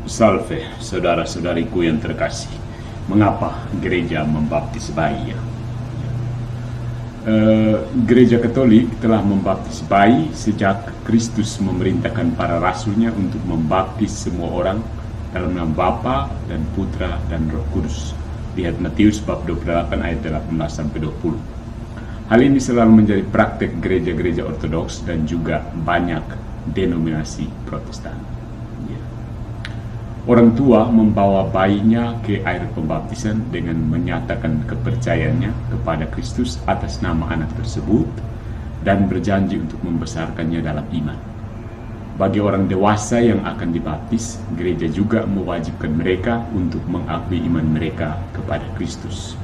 Salve, saudara-saudariku yang terkasih. Mengapa gereja membaptis bayi? Gereja Katolik telah membaptis bayi sejak Kristus memerintahkan para rasulnya untuk membaptis semua orang dalam nama Bapa dan Putra dan Roh Kudus. Lihat Matius bab 28 ayat 18-20. Hal ini selalu menjadi praktek gereja-gereja ortodoks dan juga banyak denominasi Protestan. Orang tua membawa bayinya ke air pembaptisan dengan menyatakan kepercayaannya kepada Kristus atas nama anak tersebut dan berjanji untuk membesarkannya dalam iman. Bagi orang dewasa yang akan dibaptis, gereja juga mewajibkan mereka untuk mengakui iman mereka kepada Kristus.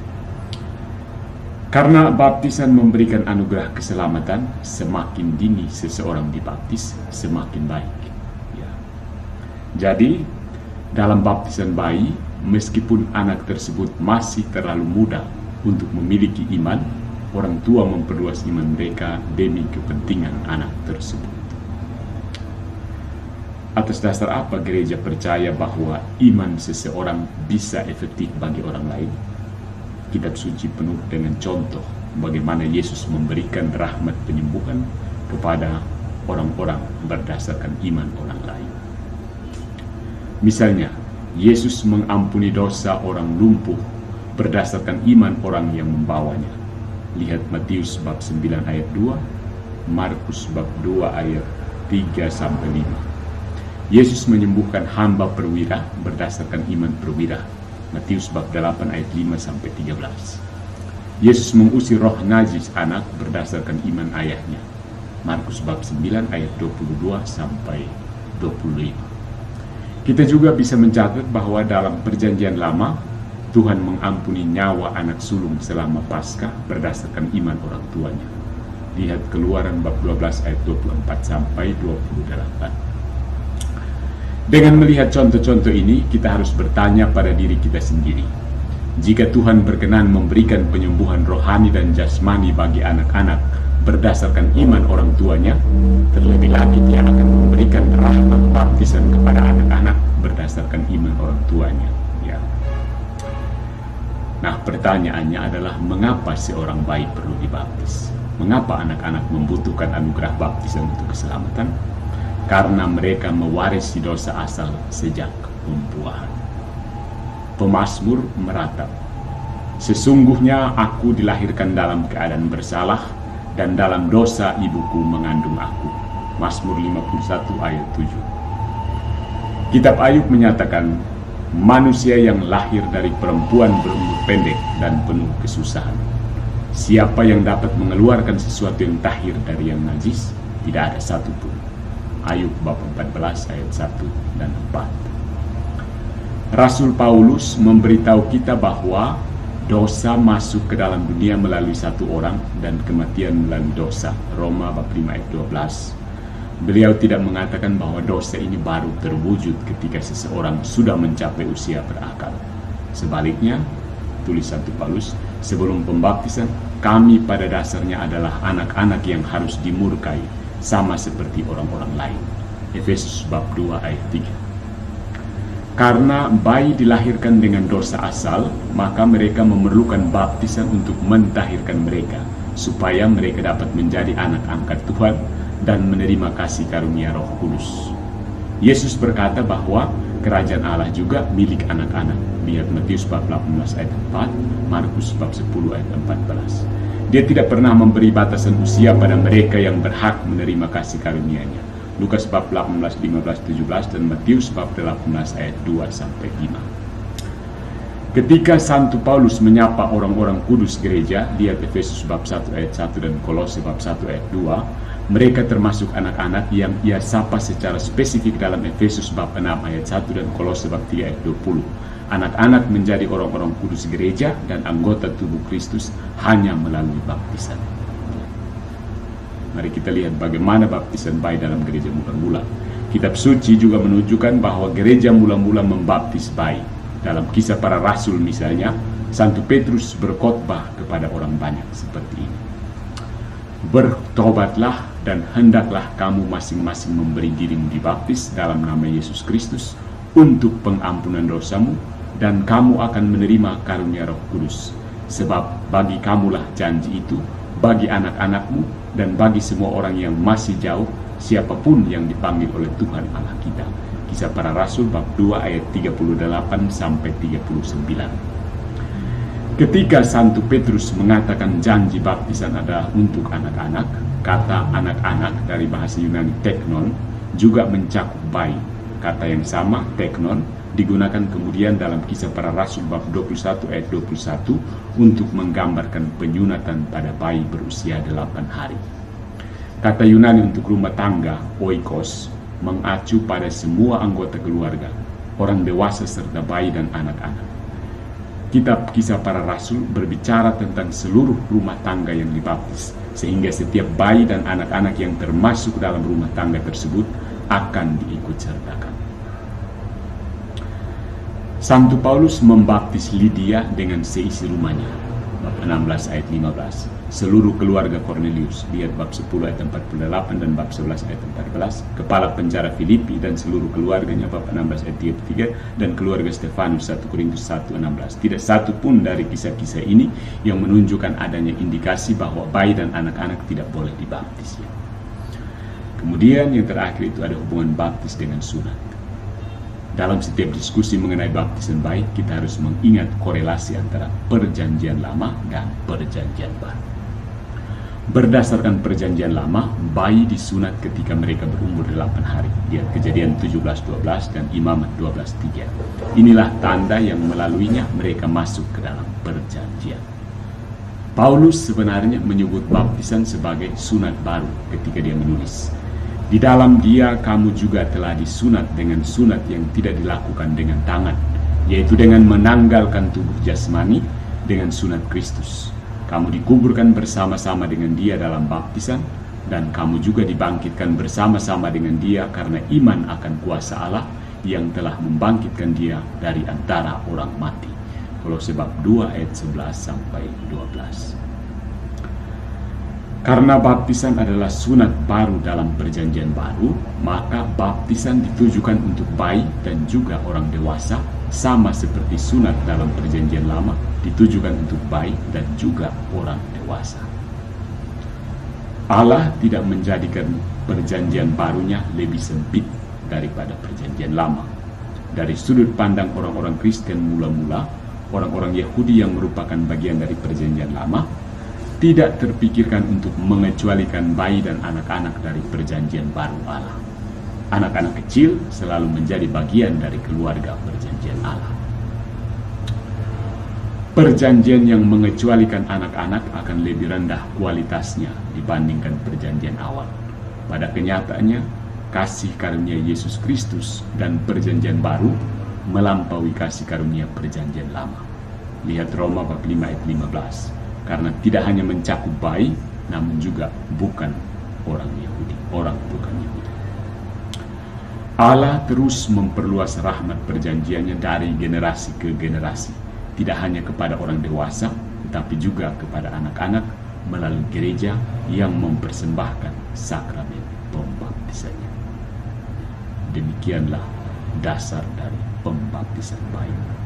Karena baptisan memberikan anugerah keselamatan, semakin dini seseorang dibaptis, semakin baik. Jadi, dalam baptisan bayi, meskipun anak tersebut masih terlalu muda untuk memiliki iman, orang tua memperluas iman mereka demi kepentingan anak tersebut. Atas dasar apa gereja percaya bahwa iman seseorang bisa efektif bagi orang lain? Kitab suci penuh dengan contoh bagaimana Yesus memberikan rahmat penyembuhan kepada orang-orang berdasarkan iman orang lain. Misalnya, Yesus mengampuni dosa orang lumpuh berdasarkan iman orang yang membawanya. Lihat Matius bab 9 ayat 2, Markus bab 2 ayat 3-5. Yesus menyembuhkan hamba perwira berdasarkan iman perwira. Matius bab 8 ayat 5-13. Yesus mengusir roh najis anak berdasarkan iman ayahnya. Markus bab 9 ayat 22-25. Kita juga bisa mencatat bahwa dalam perjanjian lama, Tuhan mengampuni nyawa anak sulung selama Paskah berdasarkan iman orang tuanya. Lihat Keluaran bab 12 ayat 24-28. Dengan melihat contoh-contoh ini, kita harus bertanya pada diri kita sendiri. Jika Tuhan berkenan memberikan penyembuhan rohani dan jasmani bagi anak-anak berdasarkan iman orang tuanya, terlebih lagi Dia akan memberikan rahmat baptisan kepada anak-anak berdasarkan iman orang tuanya. Nah, pertanyaannya adalah mengapa seorang bayi perlu dibaptis? Mengapa anak-anak membutuhkan anugerah baptisan untuk keselamatan? Karena mereka mewarisi dosa asal sejak pembuahan. Pemazmur meratap, "Sesungguhnya aku dilahirkan dalam keadaan bersalah, dan dalam dosa ibuku mengandung aku." Mazmur 51 ayat 7. Kitab Ayub menyatakan, manusia yang lahir dari perempuan berumur pendek dan penuh kesusahan. Siapa yang dapat mengeluarkan sesuatu yang tahir dari yang najis? Tidak ada satupun. Ayub bab 14 ayat 1 dan 4. Rasul Paulus memberitahu kita bahwa dosa masuk ke dalam dunia melalui satu orang dan kematian melalui dosa. Roma bab 5 ayat 12. Beliau tidak mengatakan bahwa dosa ini baru terwujud ketika seseorang sudah mencapai usia berakal. Sebaliknya, tulis Santo Paulus, sebelum pembaptisan, kami pada dasarnya adalah anak-anak yang harus dimurkai, sama seperti orang-orang lain. Efesus bab 2 ayat 3. Karena bayi dilahirkan dengan dosa asal, maka mereka memerlukan baptisan untuk mentahirkan mereka, supaya mereka dapat menjadi anak angkat Tuhan dan menerima kasih karunia Roh Kudus. Yesus berkata bahwa kerajaan Allah juga milik anak-anak. Lihat Matius bab 18 ayat 4, Markus bab 10 ayat 14. Dia tidak pernah memberi batasan usia pada mereka yang berhak menerima kasih karunia-Nya. Lukas bab 18, 15, 17 dan Matius bab 18 ayat 2-5. Ketika Santo Paulus menyapa orang-orang kudus gereja, lihat Efesus bab 1 ayat 1 dan Kolose bab 1 ayat 2, mereka termasuk anak-anak yang ia sapa secara spesifik dalam Efesus bab 6 ayat 1 dan Kolose bab 3 ayat 20. Anak-anak menjadi orang-orang kudus gereja dan anggota tubuh Kristus hanya melalui baptisan. Mari kita lihat bagaimana baptisan bayi dalam gereja mula-mula. Kitab suci juga menunjukkan bahwa gereja mula-mula membaptis bayi. Dalam Kisah Para Rasul misalnya, Santo Petrus berkhotbah kepada orang banyak seperti ini. Bertobatlah dan hendaklah kamu masing-masing memberi dirimu dibaptis dalam nama Yesus Kristus untuk pengampunan dosamu, dan kamu akan menerima karunia Roh Kudus. Sebab bagi kamulah janji itu, bagi anak-anakmu, dan bagi semua orang yang masih jauh, siapapun yang dipanggil oleh Tuhan Allah kita. Kisah Para Rasul bab 2 ayat 38 sampai 39. Ketika Santo Petrus mengatakan janji baptisan adalah untuk anak-anak, kata anak-anak dari bahasa Yunani teknon juga mencakup bayi. Kata yang sama, teknon, digunakan kemudian dalam Kisah Para Rasul bab 21 ayat 21 untuk menggambarkan penyunatan pada bayi berusia 8 hari. Kata Yunani untuk rumah tangga, oikos, mengacu pada semua anggota keluarga, orang dewasa serta bayi dan anak-anak. Kitab Kisah Para Rasul berbicara tentang seluruh rumah tangga yang dibaptis, sehingga setiap bayi dan anak-anak yang termasuk dalam rumah tangga tersebut akan diikut sertakan. Santo Paulus membaptis Lydia dengan seisi rumahnya, bab 16 ayat 15. Seluruh keluarga Cornelius, lihat bab 10 ayat 48 dan bab 11 ayat 14. Kepala penjara Filipi dan seluruh keluarganya, bab 16 ayat 33. Dan keluarga Stefanus, 1 Korintus 1:16. Tidak satu pun dari kisah-kisah ini yang menunjukkan adanya indikasi bahwa bayi dan anak-anak tidak boleh dibaptis. Kemudian yang terakhir itu ada hubungan baptis dengan sunat. Dalam setiap diskusi mengenai baptisan bayi, kita harus mengingat korelasi antara Perjanjian Lama dan Perjanjian Baru. Berdasarkan Perjanjian Lama, bayi disunat ketika mereka berumur 8 hari. Lihat Kejadian 17:12 dan Imamat 12:3. Inilah tanda yang melaluinya mereka masuk ke dalam perjanjian. Paulus sebenarnya menyebut baptisan sebagai sunat baru ketika dia menulis, di dalam dia kamu juga telah disunat dengan sunat yang tidak dilakukan dengan tangan, yaitu dengan menanggalkan tubuh jasmani dengan sunat Kristus. Kamu dikuburkan bersama-sama dengan dia dalam baptisan, dan kamu juga dibangkitkan bersama-sama dengan dia karena iman akan kuasa Allah yang telah membangkitkan dia dari antara orang mati. Kolose bab 2 ayat 11 sampai 12. Karena baptisan adalah sunat baru dalam Perjanjian Baru, maka baptisan ditujukan untuk bayi dan juga orang dewasa, sama seperti sunat dalam Perjanjian Lama ditujukan untuk bayi dan juga orang dewasa. Allah tidak menjadikan Perjanjian Barunya lebih sempit daripada Perjanjian Lama. Dari sudut pandang orang-orang Kristen mula-mula, orang-orang Yahudi yang merupakan bagian dari Perjanjian Lama, tidak terpikirkan untuk mengecualikan bayi dan anak-anak dari Perjanjian Baru Allah. Anak-anak kecil selalu menjadi bagian dari keluarga Perjanjian Allah. Perjanjian yang mengecualikan anak-anak akan lebih rendah kualitasnya dibandingkan perjanjian awal. Pada kenyataannya, kasih karunia Yesus Kristus dan Perjanjian Baru melampaui kasih karunia Perjanjian Lama. Lihat Roma bab 5 ayat 15. Karena tidak hanya mencakup bayi, namun juga bukan orang Yahudi, orang bukan Yahudi. Allah terus memperluas rahmat perjanjiannya dari generasi ke generasi, tidak hanya kepada orang dewasa, tetapi juga kepada anak-anak melalui gereja yang mempersembahkan sakramen pembaptisannya. Demikianlah dasar dari pembaptisan bayi.